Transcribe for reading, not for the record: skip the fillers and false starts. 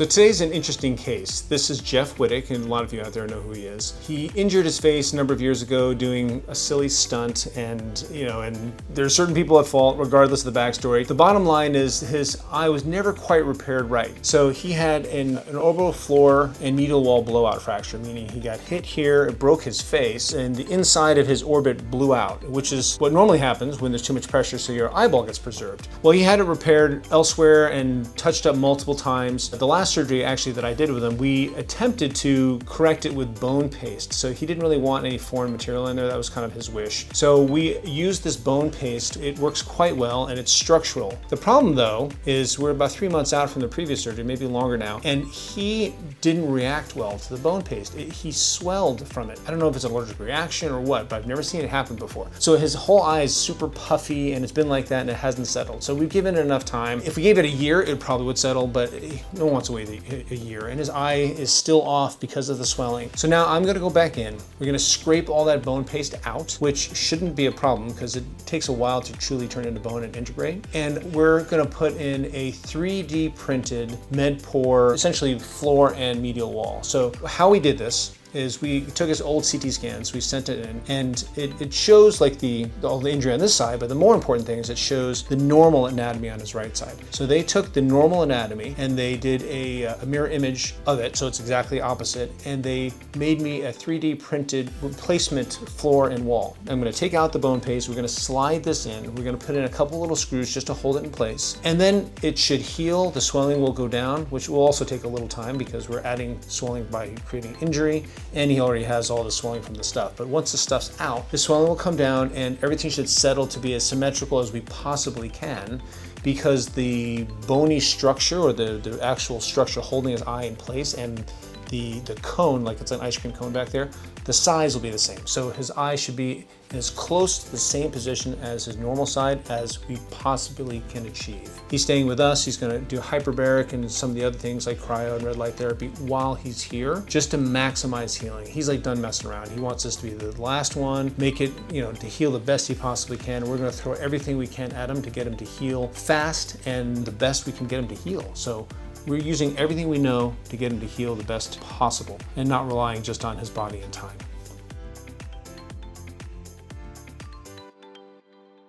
So today's an interesting case. This is Jeff Wittek, and a lot of you out there know who he is. He injured his face a number of years ago doing a silly stunt, and there's certain people at fault regardless of the backstory. The bottom line is his eye was never quite repaired right. So he had an orbital floor and medial wall blowout fracture, meaning he got hit here, it broke his face, and the inside of his orbit blew out, which is what normally happens when there's too much pressure, so your eyeball gets preserved. Well, he had it repaired elsewhere and touched up multiple times. The last surgery actually that I did with him, we attempted to correct it with bone paste. So he didn't really want any foreign material in there. That was kind of his wish. So we used this bone paste. It works quite well and it's structural. The problem though is we're about 3 months out from the previous surgery, maybe longer now, and he didn't react well to the bone paste. He swelled from it. I don't know if it's an allergic reaction or what, but I've never seen it happen before. So his whole eye is super puffy and it's been like that and it hasn't settled. So we've given it enough time. If we gave it a year, it probably would settle, but no one wants to wait a year. And his eye is still off because of the swelling. So now I'm gonna go back in. We're gonna scrape all that bone paste out, which shouldn't be a problem because it takes a while to truly turn into bone and integrate. And we're gonna put in a 3D printed MedPore, essentially floor and medial wall. So how we did this is we took his old CT scans, we sent it in, and it shows like all the injury on this side, but the more important thing is it shows the normal anatomy on his right side. So they took the normal anatomy and they did a mirror image of it, so it's exactly opposite, and they made me a 3D printed replacement floor and wall. I'm gonna take out the bone paste, we're gonna slide this in, we're gonna put in a couple little screws just to hold it in place, and then it should heal, the swelling will go down, which will also take a little time because we're adding swelling by creating injury, and he already has all the swelling from the stuff. But once the stuff's out, the swelling will come down and everything should settle to be as symmetrical as we possibly can, because the bony structure or the actual structure holding his eye in place and the cone, like it's an ice cream cone back there, the size will be the same. So his eye should be as close to the same position as his normal side as we possibly can achieve. He's staying with us. He's gonna do hyperbaric and some of the other things like cryo and red light therapy while he's here, just to maximize healing. He's like done messing around. He wants this to be the last one, make it, to heal the best he possibly can. We're gonna throw everything we can at him to get him to heal fast and the best we can get him to heal. So we're using everything we know to get him to heal the best possible and not relying just on his body and time.